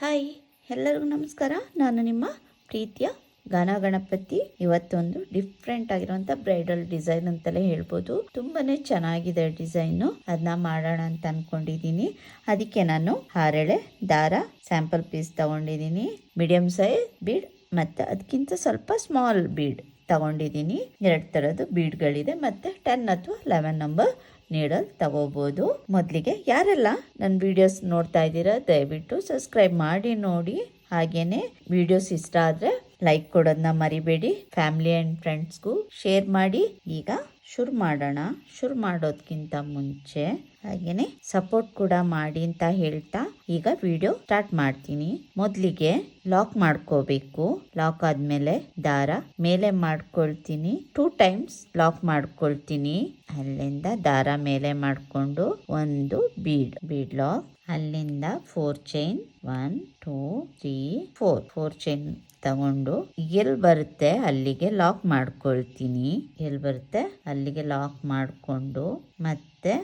Hi, ಎಲ್ಲರಿಗೂ ನಮಸ್ಕಾರ. ನಾನು ನಿಮ್ಮ ಪ್ರೀತಿಯ ಗಾನ ಗಣಪತಿ. ಇವತ್ತೊಂದು ಡಿಫ್ರೆಂಟ್ ಆಗಿರುವಂಥ ಬ್ರೈಡಲ್ ಡಿಸೈನ್ ಅಂತಲೇ ಹೇಳ್ಬೋದು. ತುಂಬಾನೇ ಚೆನ್ನಾಗಿದೆ ಡಿಸೈನು. ಅದನ್ನ ಮಾಡೋಣ ಅಂತ ಅನ್ಕೊಂಡಿದ್ದೀನಿ. ಅದಕ್ಕೆ ನಾನು ಹಾರೆಳೆ ದಾರ ಸ್ಯಾಂಪಲ್ ಪೀಸ್ ತಗೊಂಡಿದ್ದೀನಿ, ಮೀಡಿಯಂ ಸೈಜ್ ಬೀಡ್ ಮತ್ತು ಅದಕ್ಕಿಂತ ಸ್ವಲ್ಪ ಸ್ಮಾಲ್ ಬೀಡ್ ತಗೊಂಡಿದ್ದೀನಿ. 2 ಥರದ್ದು ಬೀಡ್ಗಳಿದೆ ಮತ್ತು 10 ಅಥವಾ 11 ನಂಬರ್ ನೀಡಲ್ ತಗೋಬಹುದು. ಮೊದಲಿಗೆ ಯಾರೆಲ್ಲ ನನ್ನ ವಿಡಿಯೋಸ್ ನೋಡ್ತಾ ಇದ್ದೀರಾ ದಯವಿಟ್ಟು ಸಬ್ಸ್ಕ್ರೈಬ್ ಮಾಡಿ ನೋಡಿ. ಹಾಗೇನೆ ವಿಡಿಯೋಸ್ ಇಷ್ಟ ಆದ್ರೆ ಲೈಕ್ ಕೊಡೋದನ್ನ ಮರಿಬೇಡಿ. ಫ್ಯಾಮಿಲಿ ಅಂಡ್ ಫ್ರೆಂಡ್ಸ್ಗೂ ಶೇರ್ ಮಾಡಿ. ಈಗ ಶುರು ಮಾಡೋಣ. ಶುರು ಮಾಡೋದಕ್ಕಿಂತ ಮುಂಚೆ ಹಾಗೇನೆ ಸಪೋರ್ಟ್ ಕೂಡ ಮಾಡಿ ಅಂತ ಹೇಳ್ತಾ ಈಗ ವಿಡಿಯೋ ಸ್ಟಾರ್ಟ್ ಮಾಡ್ತೀನಿ. ಮೊದಲಿಗೆ ಲಾಕ್ ಮಾಡ್ಕೋಬೇಕು. ಲಾಕ್ ಆದ್ಮೇಲೆ ದಾರ ಮೇಲೆ ಮಾಡ್ಕೊಳ್ತೀನಿ. 2 ಟೈಮ್ಸ್ ಲಾಕ್ ಮಾಡ್ಕೊಳ್ತೀನಿ. ಅಲ್ಲಿಂದ ದಾರ ಮೇಲೆ ಮಾಡ್ಕೊಂಡು ಒಂದು ಬೀಡ್ ಲಾಕ್. ಅಲ್ಲಿಂದ 4 ಚೈನ್ 1 2 3 4 ಚೈನ್ ತಗೊಂಡು ಎಲ್ಲಿ ಬರುತ್ತೆ ಅಲ್ಲಿಗೆ ಲಾಕ್ ಮಾಡ್ಕೊಳ್ತೀನಿ. ಎಲ್ಲಿ ಬರುತ್ತೆ ಅಲ್ಲಿಗೆ ಲಾಕ್ ಮಾಡಿಕೊಂಡು ಮತ್ತೆ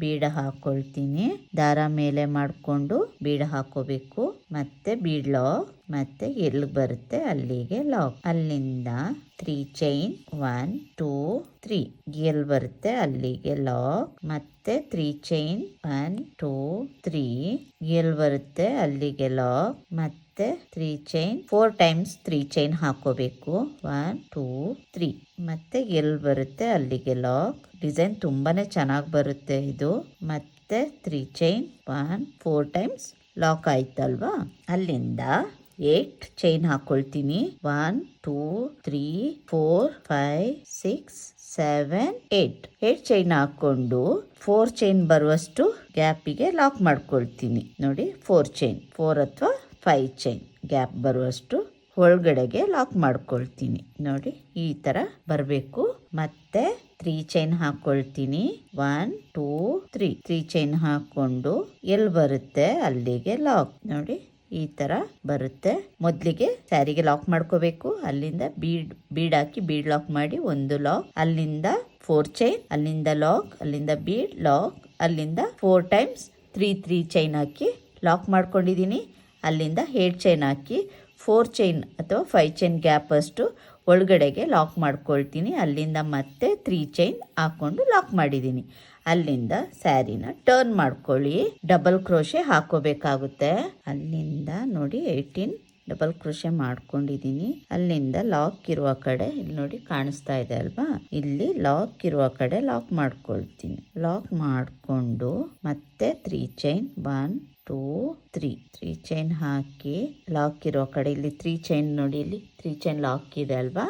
ಬೀಡ ಹಾಕೊಳ್ತೀನಿ. ದಾರ ಮೇಲೆ ಮಾಡಿಕೊಂಡು ಬೀಡ ಹಾಕೋಬೇಕು. ಮತ್ತೆ ಬೀಡ್ ಲಾಕ್. ಮತ್ತೆ ಎಲ್ಲಿ ಬರುತ್ತೆ ಅಲ್ಲಿಗೆ ಲಾಕ್. ಅಲ್ಲಿಂದ 3 ಚೈನ್ 1 2 3 ಎಲ್ಲಿ ಬರುತ್ತೆ ಅಲ್ಲಿಗೆ ಲಾಕ್. ಮತ್ತೆ 3 ಚೈನ್ 1 2 3 ಎಲ್ಲಿ ಬರುತ್ತೆ ಅಲ್ಲಿಗೆ ಲಾಕ್. ಮತ್ತೆ 3 ಚೈನ್ 4 ಟೈಮ್ಸ್ 3 ಚೈನ್ ಹಾಕೋಬೇಕು. 1 2 3 ಮತ್ತೆ ಎಲ್ಲಿ ಬರುತ್ತೆ ಅಲ್ಲಿಗೆ ಲಾಕ್. ಡಿಸೈನ್ ತುಂಬಾನೇ ಚೆನ್ನಾಗಿ ಬರುತ್ತೆ ಇದು. ಮತ್ತೆ 3 ಚೈನ್ 1 4 ಟೈಮ್ಸ್ ಲಾಕ್ ಆಯ್ತಲ್ವಾ. ಅಲ್ಲಿಂದ 8 ಚೈನ್ ಹಾಕೊಳ್ತೀನಿ. 1 2 3 4 5 6 7 8 ಚೈನ್ ಹಾಕೊಂಡು 4 ಚೈನ್ ಬರುವಷ್ಟು ಗ್ಯಾಪಿಗೆ ಲಾಕ್ ಮಾಡ್ಕೊಳ್ತೀನಿ. ನೋಡಿ 4 ಚೈನ್ 4 ಅಥವಾ 5 ಚೈನ್ ಗ್ಯಾಪ್ ಬರುವಷ್ಟು ಒಳಗಡೆಗೆ ಲಾಕ್ ಮಾಡ್ಕೊಳ್ತೀನಿ. ನೋಡಿ ಈ ತರ ಬರಬೇಕು. ಮತ್ತೆ 3 ಚೈನ್ ಹಾಕೊಳ್ತೀನಿ. 1 2 3 ಚೈನ್ ಹಾಕೊಂಡು ಎಲ್ಲಿ ಬರುತ್ತೆ ಅಲ್ಲಿಗೆ ಲಾಕ್. ನೋಡಿ ಈ ತರ ಬರುತ್ತೆ. ಮೊದಲಿಗೆ ಸ್ಯಾರಿಗೆ ಲಾಕ್ ಮಾಡ್ಕೋಬೇಕು. ಅಲ್ಲಿಂದ ಬೀಡ್ ಹಾಕಿ ಬೀಡ್ ಲಾಕ್ ಮಾಡಿ ಒಂದು ಲಾಕ್. ಅಲ್ಲಿಂದ 4 ಚೈನ್, ಅಲ್ಲಿಂದ ಲಾಕ್, ಅಲ್ಲಿಂದ ಬೀಡ್ ಲಾಕ್, ಅಲ್ಲಿಂದ 4 ಟೈಮ್ಸ್ 3 ಚೈನ್ ಹಾಕಿ ಲಾಕ್ ಮಾಡ್ಕೊಂಡಿದ್ದೀನಿ. ಅಲ್ಲಿಂದ 8 ಚೈನ್ ಹಾಕಿ 4 ಚೈನ್ ಅಥವಾ 5 ಚೈನ್ ಗ್ಯಾಪ್ ಅಷ್ಟು ಒಳಗಡೆಗೆ ಲಾಕ್ ಮಾಡ್ಕೊಳ್ತೀನಿ. ಅಲ್ಲಿಂದ ಮತ್ತೆ 3 ಚೈನ್ ಹಾಕೊಂಡು ಲಾಕ್ ಮಾಡಿದ್ದೀನಿ. ಅಲ್ಲಿಂದ ಸ್ಯಾರಿನ ಟರ್ನ್ ಮಾಡ್ಕೊಳ್ಳಿ. ಡಬಲ್ ಕ್ರೋಶೆ ಹಾಕೋಬೇಕಾಗುತ್ತೆ. ಅಲ್ಲಿಂದ ನೋಡಿ 18 ಡಬಲ್ ಕ್ರೋಶೆ ಮಾಡ್ಕೊಂಡಿದ್ದೀನಿ. ಅಲ್ಲಿಂದ ಲಾಕ್ ಇರುವ ಕಡೆ ಇಲ್ಲಿ ನೋಡಿ ಕಾಣಿಸ್ತಾ ಇದೆ ಅಲ್ವಾ, ಇಲ್ಲಿ ಲಾಕ್ ಇರುವ ಕಡೆ ಲಾಕ್ ಮಾಡ್ಕೊಳ್ತೀನಿ. ಲಾಕ್ ಮಾಡಿಕೊಂಡು ಮತ್ತೆ 3 ಚೈನ್ 1 2 3 ಚೈನ್ ಹಾಕಿ ಲಾಕ್ ಇರೋ ಕಡೆ ಇಲ್ಲಿ 3 ಚೈನ್ ನೋಡಿ, ಇಲ್ಲಿ 3 ಚೈನ್ ಲಾಕ್ ಇದೆ ಅಲ್ವಾ,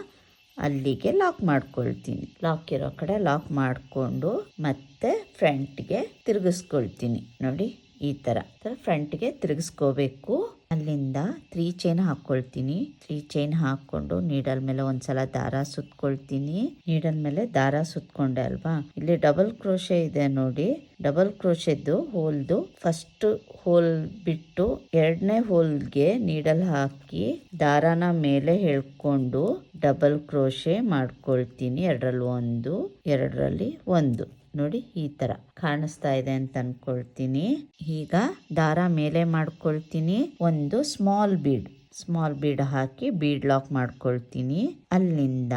ಅಲ್ಲಿಗೆ ಲಾಕ್ ಮಾಡ್ಕೊಳ್ತೀನಿ. ಲಾಕ್ ಇರೋ ಕಡೆ ಲಾಕ್ ಮಾಡಿಕೊಂಡು ಮತ್ತೆ ಫ್ರಂಟ್ಗೆ ತಿರುಗಿಸ್ಕೊಳ್ತೀನಿ. ನೋಡಿ ಈ ತರ ಫ್ರಂಟ್ಗೆ ತಿರುಗಿಸ್ಕೋಬೇಕು. ಅಲ್ಲಿಂದ 3 ಚೈನ್ ಹಾಕೊಳ್ತೀನಿ. 3 ಚೈನ್ ಹಾಕೊಂಡು ನೀಡಲ್ ಮೇಲೆ ಒಂದ್ಸಲ ದಾರ ಸುತ್ಕೊಳ್ತೀನಿ. ನೀಡಲ್ ಮೇಲೆ ದಾರ ಸುತ್ಕೊಂಡೆ ಅಲ್ವಾ, ಇಲ್ಲಿ ಡಬಲ್ ಕ್ರೋಶೆ ಇದೆ ನೋಡಿ. ಡಬಲ್ ಕ್ರೋಶೆದ್ದು ಹೋಲ್ದು ಫಸ್ಟ್ ಹೋಲ್ ಬಿಟ್ಟು 2ನೇ ಹೋಲ್ಗೆ ನೀಡಲ್ ಹಾಕಿ ದಾರಾನ ಮೇಲೆ ಎಳ್ಕೊಂಡು ಡಬಲ್ ಕ್ರೋಶೆ ಮಾಡ್ಕೊಳ್ತೀನಿ. 2ರಲ್ಲಿ 1 2ರಲ್ಲಿ 1 ನೋಡಿ ಈ ತರ ಕಾಣಿಸ್ತಾ ಇದೆ ಅಂತ ಅನ್ಕೊಳ್ತೀನಿ. ಈಗ ದಾರ ಮೇಲೆ ಮಾಡ್ಕೊಳ್ತೀನಿ. ಒಂದು ಸ್ಮಾಲ್ ಬೀಡ್ ಹಾಕಿ ಬೀಡ್ ಲಾಕ್ ಮಾಡ್ಕೊಳ್ತೀನಿ. ಅಲ್ಲಿಂದ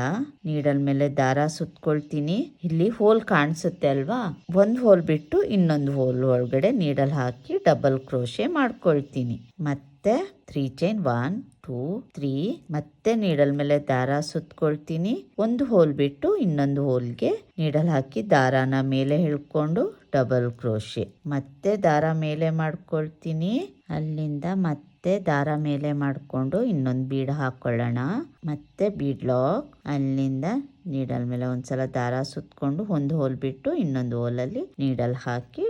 ನೀಡಲ್ ಮೇಲೆ ದಾರ ಸುತ್ಕೊಳ್ತೀನಿ. ಇಲ್ಲಿ ಹೋಲ್ ಕಾಣಿಸುತ್ತೆ ಅಲ್ವಾ, ಒಂದು ಹೋಲ್ ಬಿಟ್ಟು ಇನ್ನೊಂದು ಹೋಲ್ ಒಳಗಡೆ ನೀಡಲ್ ಹಾಕಿ ಡಬಲ್ ಕ್ರೋಶೆ ಮಾಡ್ಕೊಳ್ತೀನಿ. ಮತ್ತೆ 3 ಚೈನ್ 1 2 3 ಮತ್ತೆ ನೀಡಲ್ ಮೇಲೆ ದಾರ ಸುತ್ಕೊಳ್ತೀನಿ. ಒಂದು ಹೋಲ್ ಬಿಟ್ಟು ಇನ್ನೊಂದು ಹೋಲ್ಗೆ ನೀಡಲ್ ಹಾಕಿ ದಾರಾನ ಮೇಲೆ ಎಳ್ಕೊಂಡು ಡಬಲ್ ಕ್ರೋಶೆ. ಮತ್ತೆ ದಾರ ಮೇಲೆ ಮಾಡ್ಕೊಳ್ತೀನಿ. ಅಲ್ಲಿಂದ ಮತ್ತೆ ದಾರ ಮೇಲೆ ಮಾಡ್ಕೊಂಡು ಇನ್ನೊಂದು ಬೀಡ್ ಹಾಕೊಳ್ಳೋಣ. ಮತ್ತೆ ಬೀಡ್ ಲಾಕ್. ಅಲ್ಲಿಂದ ನೀಡಲ್ ಮೇಲೆ ಒಂದ್ಸಲ ದಾರ ಸುತ್ಕೊಂಡು ಒಂದು ಹೋಲ್ ಬಿಟ್ಟು ಇನ್ನೊಂದು ಹೋಲಲ್ಲಿ ನೀಡಲ್ ಹಾಕಿ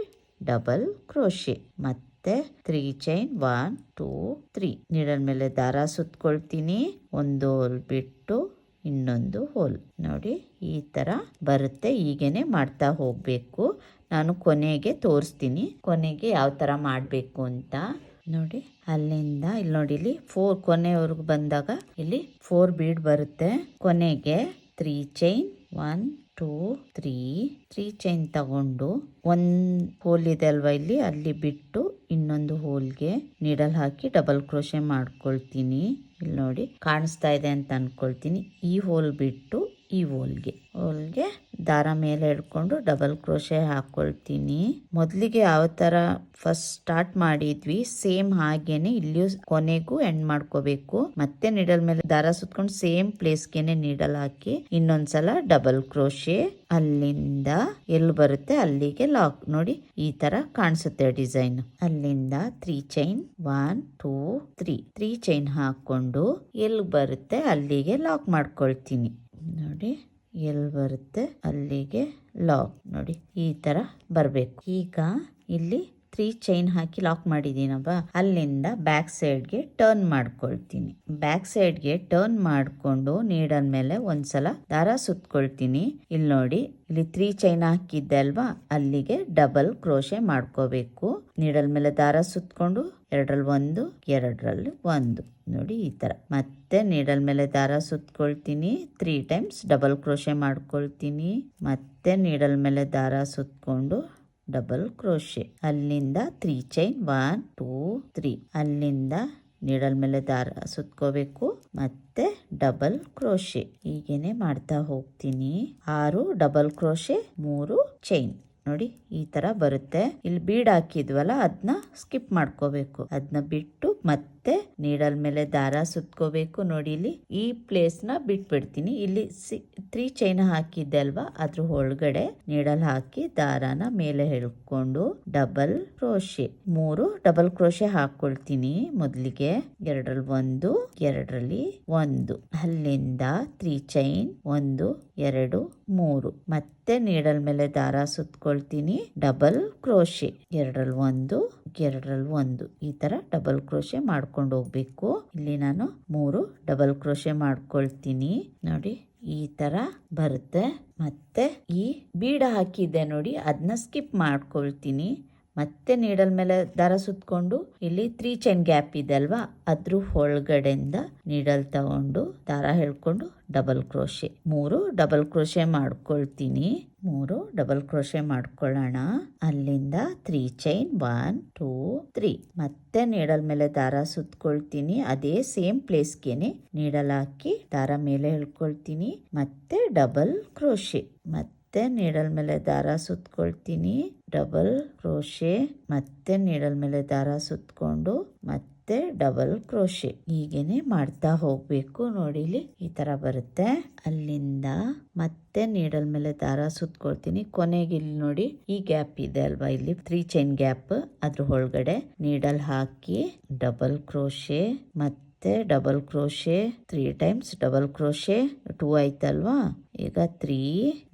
ಡಬಲ್ ಕ್ರೋಶೆ. ಮತ್ತೆ 3 ಚೈನ್ 1 2 3 ನೀಡಲ್ ಮೇಲೆ ದಾರ ಸುತ್ಕೊಳ್ತೀನಿ. ಒಂದು ಹೋಲ್ ಬಿಟ್ಟು ಇನ್ನೊಂದು ಹೋಲ್. ನೋಡಿ ಈ ತರ ಬರುತ್ತೆ. ಹೀಗೇನೆ ಮಾಡ್ತಾ ಹೋಗ್ಬೇಕು. ನಾನು ಕೊನೆಗೆ ತೋರಿಸ್ತೀನಿ ಕೊನೆಗೆ ಯಾವ ತರ ಮಾಡಬೇಕು ಅಂತ. ನೋಡಿ ಅಲ್ಲಿಂದ ಇಲ್ಲಿ ನೋಡಿ, ಇಲ್ಲಿ 4 ಕೊನೆವರೆಗೂ ಬಂದಾಗ ಇಲ್ಲಿ 4 ಬೀಡ್ ಬರುತ್ತೆ. ಕೊನೆಗೆ 3 ಚೈನ್ 1 2 3 ಚೈನ್ ತಗೊಂಡು ಒಂದು ಹೋಲ್ ಇದೆ ಅಲ್ವಾ ಇಲ್ಲಿ, ಅಲ್ಲಿ ಬಿಟ್ಟು ಇನ್ನೊಂದು ಹೋಲ್ಗೆ ನೀಡಲ್ ಹಾಕಿ ಡಬಲ್ ಕ್ರೋಶೆ ಮಾಡ್ಕೊಳ್ತೀನಿ. ಇಲ್ಲಿ ನೋಡಿ ಕಾಣಿಸ್ತಾ ಇದೆ ಅಂತ ಅನ್ಕೊಳ್ತೀನಿ. ಈ ಹೋಲ್ ಬಿಟ್ಟು ಈ ಹೋಲ್ಗೆ ದಾರ ಮೇಲೆ ಹಿಡ್ಕೊಂಡು ಡಬಲ್ ಕ್ರೋಶೆ ಹಾಕೊಳ್ತೀನಿ. ಮೊದಲಿಗೆ ಯಾವ ತರ ಫಸ್ಟ್ ಸ್ಟಾರ್ಟ್ ಮಾಡಿದ್ವಿ ಸೇಮ್ ಹಾಗೇನೆ ಇಲ್ಲಿಯೂ ಕೊನೆಗೂ ಎಂಡ್ ಮಾಡ್ಕೋಬೇಕು. ಮತ್ತೆ ನೀಡಲ್ ಮೇಲೆ ದಾರ ಸುತ್ಕೊಂಡು ಸೇಮ್ ಪ್ಲೇಸ್ಗೆನೆ ನೀಡಲ್ ಹಾಕಿ ಇನ್ನೊಂದ್ಸಲ ಡಬಲ್ ಕ್ರೋಶೆ, ಅಲ್ಲಿಂದ ಎಲ್ಲಿ ಬರುತ್ತೆ ಅಲ್ಲಿಗೆ ಲಾಕ್. ನೋಡಿ ಈ ತರ ಕಾಣಿಸುತ್ತೆ ಡಿಸೈನ್. ಅಲ್ಲಿಂದ 3 ಚೈನ್ 1 2 3 ಚೈನ್ ಹಾಕೊಂಡು ಎಲ್ಲಿ ಬರುತ್ತೆ ಅಲ್ಲಿಗೆ ಲಾಕ್ ಮಾಡ್ಕೊಳ್ತೀನಿ. ನೋಡಿ ಎಲ್ಲಿ ಬರುತ್ತೆ ಅಲ್ಲಿಗೆ ಲಾಕ್. ನೋಡಿ ಈ ತರ ಬರ್ಬೇಕು. ಈಗ ಇಲ್ಲಿ 3 ಚೈನ್ ಹಾಕಿ ಲಾಕ್ ಮಾಡಿದೀನಪ್ಪ, ಅಲ್ಲಿಂದ ಬ್ಯಾಕ್ ಸೈಡ್ಗೆ ಟರ್ನ್ ಮಾಡ್ಕೊಳ್ತೀನಿ. ಬ್ಯಾಕ್ ಸೈಡ್ಗೆ ಟರ್ನ್ ಮಾಡ್ಕೊಂಡು ನೀಡಲ್ ಮೇಲೆ ಒಂದ್ಸಲ ದಾರ ಸುತ್ಕೊಳ್ತೀನಿ. ಇಲ್ಲಿ ನೋಡಿ ಇಲ್ಲಿ 3 ಚೈನ್ ಹಾಕಿದ್ದೆ ಅಲ್ವಾ, ಅಲ್ಲಿಗೆ ಡಬಲ್ ಕ್ರೋಶೆ ಮಾಡ್ಕೋಬೇಕು. ನೀಡಲ್ ಮೇಲೆ ದಾರ ಸುತ್ಕೊಂಡು ಎರಡರಲ್ಲಿ ಒಂದು, ಎರಡರಲ್ಲಿ ಒಂದು. ನೋಡಿ ಈ ತರ ಮತ್ತೆ ನೀಡಲ್ ಮೇಲೆ ದಾರ ಸುತ್ಕೊಳ್ತೀನಿ. 3 ಟೈಮ್ಸ್ ಡಬಲ್ ಕ್ರೋಶೆ ಮಾಡ್ಕೊಳ್ತೀನಿ. ಮತ್ತೆ ನೀಡಲ್ ಮೇಲೆ ದಾರ ಸುತ್ಕೊಂಡು ಡಬಲ್ ಕ್ರೋಶೆ, ಅಲ್ಲಿಂದ 3 ಚೈನ್ 1 2 3, ಅಲ್ಲಿಂದ ನೀಡಲ್ ಮೇಲೆ ದಾರ ಸುತ್ಕೋಬೇಕು. ಮತ್ತೆ ಡಬಲ್ ಕ್ರೋಶೆ ಹೀಗೇನೆ ಮಾಡ್ತಾ ಹೋಗ್ತೀನಿ. 6 ಡಬಲ್ ಕ್ರೋಶೆ 3 ಚೈನ್. ನೋಡಿ ಈ ತರ ಬರುತ್ತೆ. ಇಲ್ಲಿ ಬೀಡ್ ಹಾಕಿದ್ವಲ್ಲ ಅದನ್ನ ಸ್ಕಿಪ್ ಮಾಡ್ಕೋಬೇಕು. ಅದನ್ನ ಬಿಟ್ಟು ಮತ್ತೆ ನೀಡಲ್ ಮೇಲೆ ದಾರ ಸುತ್ಕೋಬೇಕು. ನೋಡಿ ಇಲ್ಲಿ ಈ ಪ್ಲೇಸ್ ನ ಬಿಟ್ಬಿಡ್ತೀನಿ. ಇಲ್ಲಿ 3 ಚೈನ್ ಹಾಕಿದ್ದೆ ಅಲ್ವಾ, ಅದ್ರ ಒಳಗಡೆ ನೀಡಲ್ ಹಾಕಿ ದಾರಾನ ಮೇಲೆ ಎಳ್ಕೊಂಡು ಡಬಲ್ ಕ್ರೋಶೆ 3 ಡಬಲ್ ಕ್ರೋಶೆ ಹಾಕೊಳ್ತೀನಿ. ಮೊದಲಿಗೆ ಎರಡರಲ್ಲಿ ಒಂದು, ಎರಡರಲ್ಲಿ ಒಂದು, ಅಲ್ಲಿಂದ 3 ಚೈನ್ 1 2 3, ಮತ್ತೆ ನೀಡಲ್ ಮೇಲೆ ದಾರ ಸುತ್ಕೊಳ್ತೀನಿ. ಡಬಲ್ ಕ್ರೋಶೆ ಎರಡರಲ್ಲಿ ಒಂದು, ಎರಡರಲ್ಲಿ ಒಂದು, ಈ ತರ ಡಬಲ್ ಕ್ರೋಶೆ ಮಾಡ್ಕೊಂಡು ಹೋಗ್ಬೇಕು. ಇಲ್ಲಿ ನಾನು 3 ಡಬಲ್ ಕ್ರೋಶೆ ಮಾಡ್ಕೊಳ್ತೀನಿ. ನೋಡಿ ಈ ತರ ಬರುತ್ತೆ. ಮತ್ತೆ ಈ ಬೀಡ ಹಾಕಿದ್ದೆ ನೋಡಿ, ಅದನ್ನ ಸ್ಕಿಪ್ ಮಾಡ್ಕೊಳ್ತೀನಿ. ಮತ್ತೆ ನೀಡಲ್ ಮೇಲೆ ದಾರ ಸುತ್ಕೊಂಡು ಇಲ್ಲಿ 3 ಚೈನ್ ಗ್ಯಾಪ್ ಇದೆ ಅಲ್ವಾ, ಅದ್ರ ಒಳಗಡೆಯಿಂದ ನೀಡಲ್ ತಗೊಂಡು ದಾರ ಹೇಳ್ಕೊಂಡು ಡಬಲ್ ಕ್ರೋಶೆ 3 ಡಬಲ್ ಕ್ರೋಶೆ ಮಾಡ್ಕೊಳ್ತೀನಿ. 3 ಡಬಲ್ ಕ್ರೋಶೆ ಮಾಡ್ಕೊಳ್ಳೋಣ. ಅಲ್ಲಿಂದ 3 ಚೈನ್ 1 2 3, ಮತ್ತೆ ನೀಡಲ್ ಮೇಲೆ ದಾರ ಸುತ್ಕೊಳ್ತೀನಿ. ಅದೇ ಸೇಮ್ ಪ್ಲೇಸ್ಗೆನೆ ನೀಡಲ್ ಹಾಕಿ ದಾರ ಮೇಲೆ ಹೇಳ್ಕೊಳ್ತೀನಿ. ಮತ್ತೆ ಡಬಲ್ ಕ್ರೋಶೆ, ಮತ್ತೆ ನೀಡಲ್ ಮೇಲೆ ದಾರ ಸುತ್ಕೊಳ್ತೀನಿ. ಡಬಲ್ ಕ್ರೋಶೆ, ಮತ್ತೆ ನೀಡಲ್ ಮೇಲೆ ದಾರ ಸುತ್ಕೊಂಡು ಮತ್ತೆ ಡಬಲ್ ಕ್ರೋಶೆ ಹೀಗೇನೆ ಮಾಡ್ತಾ ಹೋಗ್ಬೇಕು. ನೋಡಿಲಿ ಈ ತರ ಬರುತ್ತೆ. ಅಲ್ಲಿಂದ ಮತ್ತೆ ನೀಡಲ್ ಮೇಲೆ ದಾರ ಸುತ್ಕೊಳ್ತೀನಿ. ಕೊನೆಗೆ ಇಲ್ಲಿ ನೋಡಿ ಈ ಗ್ಯಾಪ್ ಇದೆ ಅಲ್ವಾ, ಇಲ್ಲಿ 3 ಚೈನ್ ಗ್ಯಾಪ್, ಅದ್ರ ಒಳಗಡೆ ನೀಡಲ್ ಹಾಕಿ ಡಬಲ್ ಕ್ರೋಶೆ, ಮತ್ತೆ double crochet 3 times double crochet 2 ಆಯ್ತಲ್ವಾ. ಈಗ 3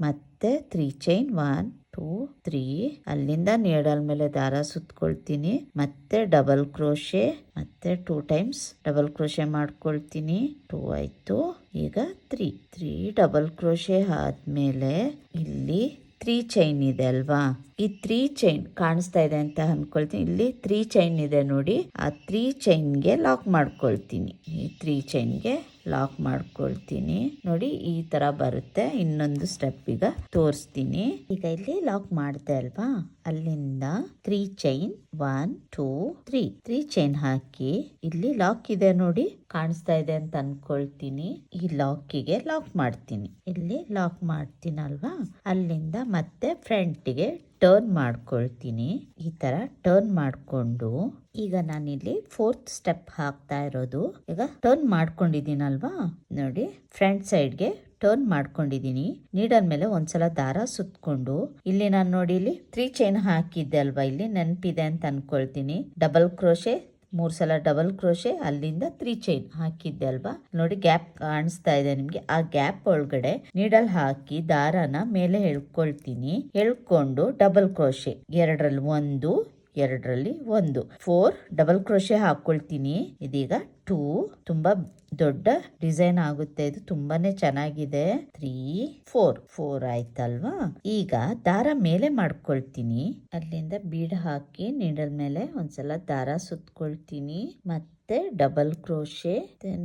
ಮತ್ತೆ 3 ಚೈನ್ 1 2 3, ಅಲ್ಲಿಂದ ನೀಡಲ್ ಮೇಲೆ ದಾರ ಸುತ್ಕೊಳ್ತೀನಿ. ಮತ್ತೆ ಡಬಲ್ ಕ್ರೋಶೆ, ಮತ್ತೆ 2 ಟೈಮ್ಸ್ ಡಬಲ್ ಕ್ರೋಶೆ ಮಾಡ್ಕೊಳ್ತೀನಿ. 2 ಆಯ್ತು. ಈಗ 3 ಡಬಲ್ ಕ್ರೋಶೆ ಆದ್ಮೇಲೆ ಇಲ್ಲಿ 3 ಚೈನ್ ಇದೆ ಅಲ್ವಾ, ಈ 3 ಚೈನ್ ಕಾಣಿಸ್ತಾ ಇದೆ ಅಂತ ಅನ್ಕೊಳ್ತೀನಿ. ಇಲ್ಲಿ 3 ಚೈನ್ ಇದೆ ನೋಡಿ, ಆ 3 ಚೈನ್ಗೆ ಲಾಕ್ ಮಾಡ್ಕೊಳ್ತೀನಿ. ಈ 3 ಚೈನ್ಗೆ ಲಾಕ್ ಮಾಡ್ಕೊಳ್ತೀನಿ. ನೋಡಿ ಈ ತರ ಬರುತ್ತೆ. ಇನ್ನೊಂದು ಸ್ಟೆಪ್ ಈಗ ತೋರಿಸ್ತೀನಿ. ಈಗ ಇಲ್ಲಿ ಲಾಕ್ ಮಾಡ್ದೆ ಅಲ್ವಾ, ಅಲ್ಲಿಂದ 3 ಚೈನ್ 1 2 3 ಚೈನ್ ಹಾಕಿ ಇಲ್ಲಿ ಲಾಕ್ ಇದೆ ನೋಡಿ, ಕಾಣಿಸ್ತಾ ಇದೆ ಅಂತ ಅನ್ಕೊಳ್ತೀನಿ. ಈ ಲಾಕಿಗೆ ಲಾಕ್ ಮಾಡ್ತೀನಿ. ಇಲ್ಲಿ ಲಾಕ್ ಮಾಡ್ತೀನಲ್ವಾ, ಅಲ್ಲಿಂದ ಮತ್ತೆ ಫ್ರಂಟಿಗೆ ಟರ್ನ್ ಮಾಡ್ಕೊಳ್ತೀನಿ. ಈ ತರ ಟರ್ನ್ ಮಾಡ್ಕೊಂಡು ಈಗ ನಾನಿಲ್ಲಿ 4th ಸ್ಟೆಪ್ ಹಾಕ್ತಾ ಇರೋದು. ಈಗ ಟರ್ನ್ ಮಾಡ್ಕೊಂಡಿದ್ದೀನಲ್ವಾ, ನೋಡಿ ಫ್ರಂಟ್ ಸೈಡ್ಗೆ ಟರ್ನ್ ಮಾಡ್ಕೊಂಡಿದ್ದೀನಿ. ನೀಡಲ್ ಮೇಲೆ ಒಂದ್ಸಲ ದಾರ ಸುತ್ಕೊಂಡು ಇಲ್ಲಿ ನಾನು ನೋಡಿ ಇಲ್ಲಿ 3 ಚೈನ್ ಹಾಕಿದ್ದೆ ಅಲ್ವಾ, ಇಲ್ಲಿ ನೆನಪಿದೆ ಅಂತ ಅನ್ಕೊಳ್ತೀನಿ. ಡಬಲ್ ಕ್ರೋಶೆ 3 ಸಲ ಡಬಲ್ ಕ್ರೋಶೆ, ಅಲ್ಲಿಂದ 3 ಚೈನ್ ಹಾಕಿದ್ದೆ ಅಲ್ವಾ. ನೋಡಿ ಗ್ಯಾಪ್ ಕಾಣಿಸ್ತಾ ಇದೆ ನಿಮ್ಗೆ. ಆ ಗ್ಯಾಪ್ ಒಳಗಡೆ ನೀಡಲ್ ಹಾಕಿ ದಾರನ ಮೇಲೆ ಎಳ್ಕೊಳ್ತೀನಿ. ಎಳ್ಕೊಂಡು ಡಬಲ್ ಕ್ರೋಶೆ ಎರಡರಲ್ಲಿ ಒಂದು, ಎರಡರಲ್ಲಿ ಒಂದು, 4 ಡಬಲ್ ಕ್ರೋಶೆ ಹಾಕೊಳ್ತೀನಿ. ಇದೀಗ 2 ತುಂಬಾ ದೊಡ್ಡ ಡಿಸೈನ್ ಆಗುತ್ತೆ. ಇದು ತುಂಬಾನೇ ಚೆನ್ನಾಗಿದೆ. 3 4 ಆಯ್ತಲ್ವಾ? ಈಗ ದಾರ ಮೇಲೆ ಮಾಡ್ಕೊಳ್ತೀನಿ. ಅಲ್ಲಿಂದ ಬೀಡ್ ಹಾಕಿ ನೀಡಲ್ ಮೇಲೆ ಒಂದ್ಸಲ ದಾರ ಸುತ್ಕೊಳ್ತೀನಿ. ಮತ್ತೆ ಡಬಲ್ ಕ್ರೋಶೆ,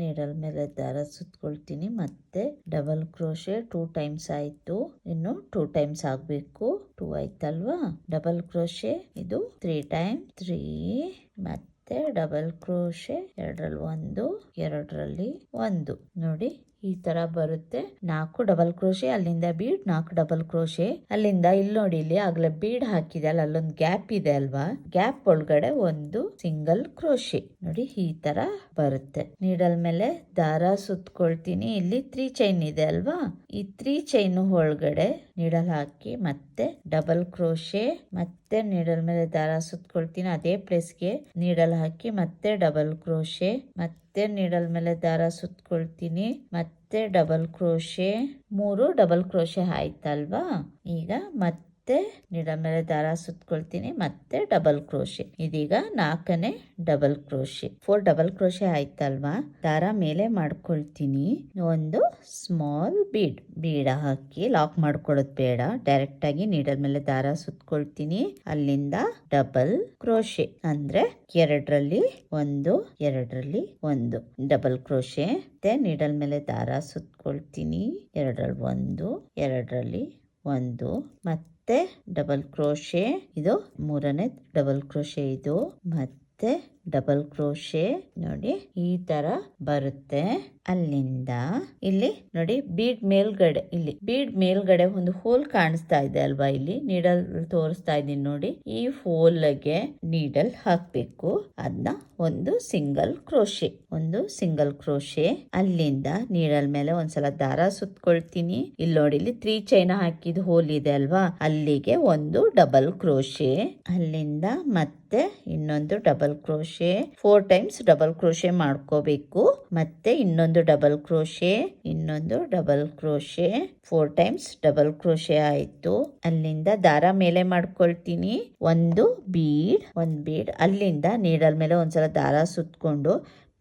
ನೀಡಲ್ ಮೇಲೆ ದಾರ ಸುತ್ಕೊಳ್ತೀನಿ. ಮತ್ತೆ ಡಬಲ್ ಕ್ರೋಶೆ 2 ಟೈಮ್ಸ್ ಆಯ್ತು. ಇನ್ನು 2 ಟೈಮ್ಸ್ ಆಗ್ಬೇಕು. 2 ಆಯ್ತಲ್ವಾ? ಡಬಲ್ ಕ್ರೋಶೆ ಇದು 3 ಟೈಮ್ಸ್. 3 ಮತ್ತೆ ಡಬಲ್ ಕ್ರೋಶೆ, 2ರಲ್ಲಿ 1, 2ರಲ್ಲಿ 1. ನೋಡಿ ಈ ತರ ಬರುತ್ತೆ. 4 ಡಬಲ್ ಕ್ರೋಶೆ, ಅಲ್ಲಿಂದ ಬೀಡ್, 4 ಡಬಲ್ ಕ್ರೋಶೆ, ಅಲ್ಲಿಂದ ಇಲ್ಲಿ ನೋಡಿ, ಇಲ್ಲಿ ಆಗ್ಲೇ ಬೀಡ್ ಹಾಕಿದೆ ಅಲ್ಲ, ಅಲ್ಲೊಂದು ಗ್ಯಾಪ್ ಇದೆ ಅಲ್ವಾ, ಗ್ಯಾಪ್ ಒಳಗಡೆ 1 ಸಿಂಗಲ್ ಕ್ರೋಶೆ. ನೋಡಿ ಈ ತರ ಬರುತ್ತೆ. ನೀಡಲ್ ಮೇಲೆ ದಾರ ಸುತ್ಕೊಳ್ತೀನಿ. ಇಲ್ಲಿ 3 ಚೈನ್ ಇದೆ ಅಲ್ವಾ, ಈ 3 ಚೈನ್ ಒಳಗಡೆ ನೀಡಲ್ ಹಾಕಿ ಮತ್ತೆ ಡಬಲ್ ಕ್ರೋಶೆ, ಮತ್ತೆ ನೀಡಲ್ ಮೇಲೆ ದಾರ ಸುತ್ಕೊಳ್ತೀನಿ. ಅದೇ ಪ್ಲೇಸ್ಗೆ ನೀಡಲ್ ಹಾಕಿ ಮತ್ತೆ ಡಬಲ್ ಕ್ರೋಶೆ, ಮತ್ತೆ ನೀಡಲ್ ಮೇಲೆ ದಾರ ಸುತ್ಕೊಳ್ತೀನಿ. ಮತ್ತೆ ಡಬಲ್ ಕ್ರೋಶೆ, 3 ಡಬಲ್ ಕ್ರೋಶೆ ಆಯ್ತಲ್ವಾ? ಈಗ ಮತ್ತೆ ನೀಡಲ್ ಮೇಲೆ ದಾರ ಸುತ್ಕೊಳ್ತೀನಿ. ಮತ್ತೆ ಡಬಲ್ ಕ್ರೋಶೆ, ಇದೀಗ 4ನೇ ಡಬಲ್ ಕ್ರೋಶೆ. 4 ಡಬಲ್ ಕ್ರೋಶೆ ಆಯ್ತಲ್ವಾ? ದಾರ ಮೇಲೆ ಮಾಡ್ಕೊಳ್ತೀನಿ. ಒಂದು ಸ್ಮಾಲ್ ಬೀಡ್ ಹಾಕಿ ಲಾಕ್ ಮಾಡ್ಕೊಳ್ಳೋದು ಬೇಡ, ಡೈರೆಕ್ಟ್ ಆಗಿ ನೀಡಲ್ ಮೇಲೆ ದಾರ ಸುತ್ಕೊಳ್ತೀನಿ. ಅಲ್ಲಿಂದ ಡಬಲ್ ಕ್ರೋಶೆ ಅಂದ್ರೆ 2ರಲ್ಲಿ 1, 2ರಲ್ಲಿ 1 ಡಬಲ್ ಕ್ರೋಶೆ. ಮತ್ತೆ ನೀಡಲ್ ಮೇಲೆ ದಾರ ಸುತ್ಕೊಳ್ತೀನಿ. 2ರಲ್ಲಿ 1, 2ರಲ್ಲಿ 1 ಮತ್ತೆ ಡಬಲ್ ಕ್ರೋಶೆ, ಇದು 3ನೇ ಡಬಲ್ ಕ್ರೋಶೆ ಇದು. ಮತ್ತೆ ಡಬಲ್ ಕ್ರೋಶೆ ನೋಡಿ ಈ ತರ ಬರುತ್ತೆ. ಅಲ್ಲಿಂದ ಇಲ್ಲಿ ನೋಡಿ ಬೀಡ್ ಮೇಲ್ಗಡೆ, ಇಲ್ಲಿ ಬೀಡ್ ಮೇಲ್ಗಡೆ ಒಂದು ಹೋಲ್ ಕಾಣಿಸ್ತಾ ಇದೆ ಅಲ್ವಾ, ಇಲ್ಲಿ ನೀಡಲ್ ತೋರಿಸ್ತಾ ಇದೀನಿ ನೋಡಿ. ಈ ಹೋಲ್ಗೆ ನೀಡಲ್ ಹಾಕ್ಬೇಕು. ಅದನ್ನ ಒಂದು ಸಿಂಗಲ್ ಕ್ರೋಶೆ, ಅಲ್ಲಿಂದ ನೀಡಲ್ ಮೇಲೆ ಒಂದ್ಸಲ ದಾರ ಸುತ್ಕೊಳ್ತೀನಿ. ಇಲ್ಲಿ ನೋಡಿ, ಇಲ್ಲಿ 3 ಚೈನ್ ಹಾಕಿದ ಹೋಲ್ ಇದೆ ಅಲ್ವಾ, ಅಲ್ಲಿಗೆ ಒಂದು ಡಬಲ್ ಕ್ರೋಶೆ. ಅಲ್ಲಿಂದ ಮತ್ತೆ ಇನ್ನೊಂದು double crochet, 4 times double crochet ಮಾಡ್ಕೋಬೇಕು. ಮತ್ತೆ ಇನ್ನೊಂದು double crochet, 4 times double crochet ಆಯ್ತು. ಅಲ್ಲಿಂದ ದಾರ ಮೇಲೆ ಮಾಡ್ಕೊಳ್ತೀನಿ. ಒಂದು ಬೀಡ್, ಅಲ್ಲಿಂದ ನೀಡಲ್ ಮೇಲೆ ಒಂದ್ಸಲ ದಾರ ಸುತ್ಕೊಂಡು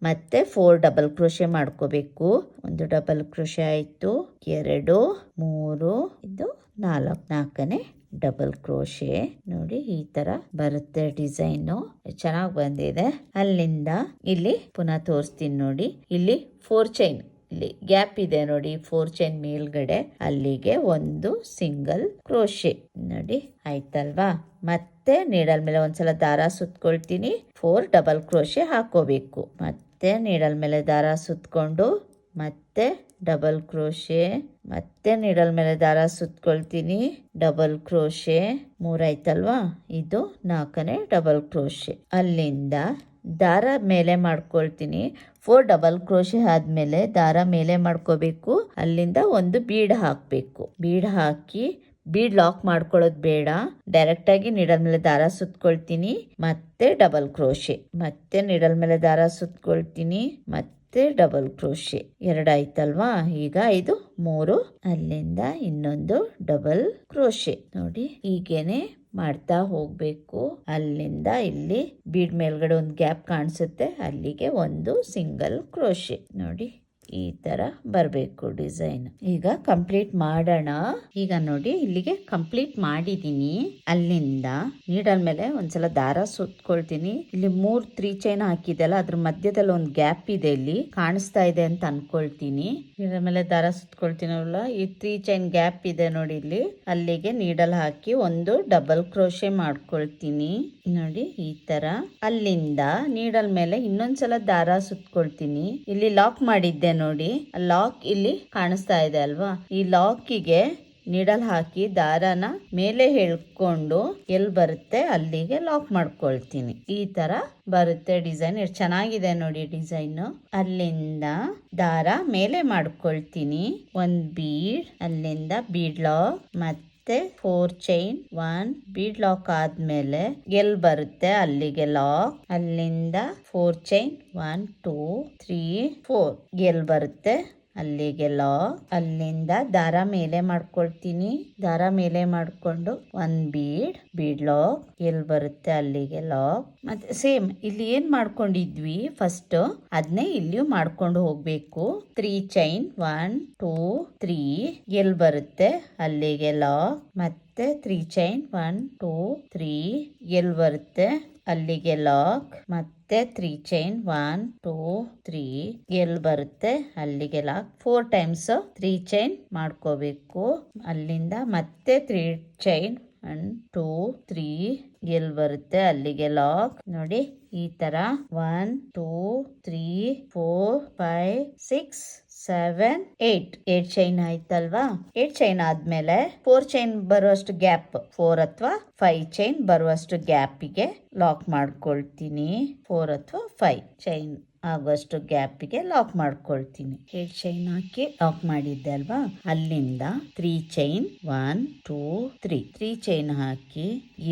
ಮತ್ತೆ 4 ಡಬಲ್ ಕ್ರೋಶೆ ಮಾಡ್ಕೋಬೇಕು. ಒಂದು ಡಬಲ್ ಕ್ರೋಶೆ ಆಯ್ತು. 2 3 ಇದು 4ನೇ ಡಬಲ್ ಕ್ರೋಶೆ. ನೋಡಿ ಈ ತರ ಬರುತ್ತೆ ಡಿಸೈನು, ಚೆನ್ನಾಗಿ ಬಂದಿದೆ. ಅಲ್ಲಿಂದ ಇಲ್ಲಿ ಪುನಃ ತೋರಿಸ್ತೀನಿ ನೋಡಿ, ಇಲ್ಲಿ 4 ಚೈನ್, ಇಲ್ಲಿ ಗ್ಯಾಪ್ ಇದೆ ನೋಡಿ, 4 ಚೈನ್ ಮೇಲ್ಗಡೆ, ಅಲ್ಲಿಗೆ ಒಂದು ಸಿಂಗಲ್ ಕ್ರೋಶೆ. ನೋಡಿ ಆಯ್ತಲ್ವಾ? ಮತ್ತೆ ನೀಡಲ್ ಮೇಲೆ ಒಂದ್ಸಲ ದಾರ ಸುತ್ಕೊಳ್ತೀನಿ. 4 ಡಬಲ್ ಕ್ರೋಶೆ ಹಾಕೋಬೇಕು. ಮತ್ತೆ ನೀಡಲ್ ಮೇಲೆ ದಾರ ಸುತ್ಕೊಂಡು ಮತ್ತೆ ಡಬಲ್ ಕ್ರೋಶೆ, ಮತ್ತೆ ನೀಡಲ್ ಮೇಲೆ ದಾರ ಸುತ್ಕೊಳ್ತೀನಿ. ಡಬಲ್ ಕ್ರೋಶೆ 3 ಆಯ್ತಲ್ವಾ? ಇದು 4ನೇ ಡಬಲ್ ಕ್ರೋಶೆ. ಅಲ್ಲಿಂದ ದಾರ ಮೇಲೆ ಮಾಡ್ಕೊಳ್ತೀನಿ. 4 ಡಬಲ್ ಕ್ರೋಶೆ ಆದ್ಮೇಲೆ ದಾರ ಮೇಲೆ ಮಾಡ್ಕೋಬೇಕು. ಅಲ್ಲಿಂದ ಒಂದು ಬೀಡ್ ಹಾಕ್ಬೇಕು. ಬೀಡ್ ಹಾಕಿ ಬೀಡ್ ಲಾಕ್ ಮಾಡ್ಕೊಳ್ಳೋದು ಬೇಡ, ಡೈರೆಕ್ಟ್ ಆಗಿ ನೀಡಲ್ ಮೇಲೆ ದಾರ ಸುತ್ಕೊಳ್ತೀನಿ. ಮತ್ತೆ ಡಬಲ್ ಕ್ರೋಶೆ, ಮತ್ತೆ ನೀಡಲ್ ಮೇಲೆ ದಾರ ಸುತ್ಕೊಳ್ತೀನಿ. ಮತ್ತೆ ಡಬಲ್ ಕ್ರೋಶೆ 2 ಆಯ್ತಲ್ವಾ? ಈಗ ಇದು 3. ಅಲ್ಲಿಂದ ಇನ್ನೊಂದು ಡಬಲ್ ಕ್ರೋಶೆ. ನೋಡಿ ಹೀಗೇನೆ ಮಾಡ್ತಾ ಹೋಗ್ಬೇಕು. ಅಲ್ಲಿಂದ ಇಲ್ಲಿ ಬೀಡ್ ಮೇಲ್ಗಡೆ ಒಂದು ಗ್ಯಾಪ್ ಕಾಣಿಸುತ್ತೆ, ಅಲ್ಲಿಗೆ ಒಂದು ಸಿಂಗಲ್ ಕ್ರೋಶೆ. ನೋಡಿ ಈ ತರ ಬರಬೇಕು ಡಿಸೈನ್. ಈಗ ಕಂಪ್ಲೀಟ್ ಮಾಡೋಣ. ಈಗ ನೋಡಿ ಇಲ್ಲಿಗೆ ಕಂಪ್ಲೀಟ್ ಮಾಡಿದೀನಿ. ಅಲ್ಲಿಂದ ನೀಡಲ್ ಮೇಲೆ ಒಂದ್ಸಲ ದಾರ ಸುತ್ಕೊಳ್ತೀನಿ. ಇಲ್ಲಿ 3 ಚೈನ್ ಹಾಕಿದೆಲ್ಲ, ಅದ್ರ ಮಧ್ಯದಲ್ಲಿ ಒಂದು ಗ್ಯಾಪ್ ಇದೆ, ಇಲ್ಲಿ ಕಾಣಿಸ್ತಾ ಇದೆ ಅಂತ ಅನ್ಕೊಳ್ತೀನಿ. ನೀಡಲ್ ಮೇಲೆ ದಾರ ಸುತ್ಕೊಳ್ತೀನಲ್ಲ, ಈ 3 ಚೈನ್ ಗ್ಯಾಪ್ ಇದೆ ನೋಡಿ, ಇಲ್ಲಿ ಅಲ್ಲಿಗೆ ನೀಡಲ್ ಹಾಕಿ ಒಂದು ಡಬಲ್ ಕ್ರೋಶೆ ಮಾಡ್ಕೊಳ್ತೀನಿ. ನೋಡಿ ಈ ತರ. ಅಲ್ಲಿಂದ ನೀಡಲ್ ಮೇಲೆ ಇನ್ನೊಂದ್ಸಲ ದಾರ ಸುತ್ಕೊಳ್ತೀನಿ. ಇಲ್ಲಿ ಲಾಕ್ ಮಾಡಿದ್ದೆ ನೋಡಿ, ಲಾಕ್ ಇಲ್ಲಿ ಕಾಣಿಸ್ತಾ ಇದೆ ಅಲ್ವಾ, ಈ ಲಾಕಿಗೆ ನೀಡಲ್ ಹಾಕಿ ದಾರನ ಮೇಲೆ ಎಳ್ಕೊಂಡು ಎಲ್ಲಿ ಬರುತ್ತೆ ಅಲ್ಲಿಗೆ ಲಾಕ್ ಮಾಡ್ಕೊಳ್ತೀನಿ. ಈ ತರ ಬರುತ್ತೆ ಡಿಸೈನ್. ಎಷ್ಟು ಚೆನ್ನಾಗಿದೆ ನೋಡಿ ಡಿಸೈನ್. ಅಲ್ಲಿಂದ ದಾರ ಮೇಲೆ ಮಾಡ್ಕೊಳ್ತೀನಿ. ಒಂದು ಬೀಡ್, ಅಲ್ಲಿಂದ ಬೀಡ್ ಲಾಕ್, ಮತ್ತೆ 4 ಚೈನ್, 1 ಬೀಡ್ ಲಾಕ್ ಆದ್ಮೇಲೆ ಎಲ್ ಬರುತ್ತೆ ಅಲ್ಲಿಗೆ ಲಾಕ್. ಅಲ್ಲಿಂದ 4 ಚೈನ್, 1 2 3 4 ಎಲ್ ಬರುತ್ತೆ ಅಲ್ಲಿಗೆ ಲಾಕ್. ಅಲ್ಲಿಂದ ದಾರ ಮೇಲೆ ಮಾಡ್ಕೊಳ್ತೀನಿ. ದಾರ ಮೇಲೆ ಮಾಡ್ಕೊಂಡು ಒಂದ್ ಬೀಡ್ ಲಾಕ್. ಎಲ್ಲಿ ಬರುತ್ತೆ ಅಲ್ಲಿಗೆ ಲಾಕ್. ಮತ್ತೆ ಸೇಮ್ ಇಲ್ಲಿ ಏನ್ ಮಾಡ್ಕೊಂಡಿದ್ವಿ ಫಸ್ಟ್ ಅದನ್ನೇ ಇಲ್ಲಿಯೂ ಮಾಡ್ಕೊಂಡು ಹೋಗ್ಬೇಕು. 3 ಚೈನ್ 1 2 3 ಎಲ್ಲಿ ಬರುತ್ತೆ ಅಲ್ಲಿಗೆ ಲಾಕ್. ಮತ್ತೆ 3 ಚೈನ್ 1 2 3 ಎಲ್ಲಿ ಬರುತ್ತೆ ಅಲ್ಲಿಗೆ ಲಾಕ್. ಮತ್ತೆ 3 ಚೈನ್ 1 2 3 ಎಲ್ಲಿ ಬರುತ್ತೆ ಅಲ್ಲಿಗೆ ಲಾಕ್. 4 ಟೈಮ್ಸ್ 3 ಚೈನ್ ಮಾಡ್ಕೋಬೇಕು. ಅಲ್ಲಿಂದ ಮತ್ತೆ 3 ಚೈನ್ 1 2 3 ಎಲ್ಲಿ ಬರುತ್ತೆ ಅಲ್ಲಿಗೆ ಲಾಕ್. ನೋಡಿ ಈ ತರ 1 2 3 4 5 6 7 8 ಚೈನ್ ಆಯ್ತಲ್ವಾ. 8 ಚೈನ್ ಆದ್ಮೇಲೆ 4 ಚೈನ್ ಬರುವಷ್ಟು ಗ್ಯಾಪ್ 4 ಅಥವಾ 5 ಚೈನ್ ಬರುವಷ್ಟು ಗ್ಯಾಪಿಗೆ ಲಾಕ್ ಮಾಡ್ಕೊಳ್ತೀನಿ. 4 ಅಥವಾ 5 ಚೈನ್ ಆಗುವಷ್ಟು ಗ್ಯಾಪಿಗೆ ಲಾಕ್ ಮಾಡ್ಕೊಳ್ತೀನಿ. 8 ಚೈನ್ ಹಾಕಿ ಲಾಕ್ ಮಾಡಿದ್ದೆ ಅಲ್ವಾ. ಅಲ್ಲಿಂದ 3 ಚೈನ್ 1 2 3 ಚೈನ್ ಹಾಕಿ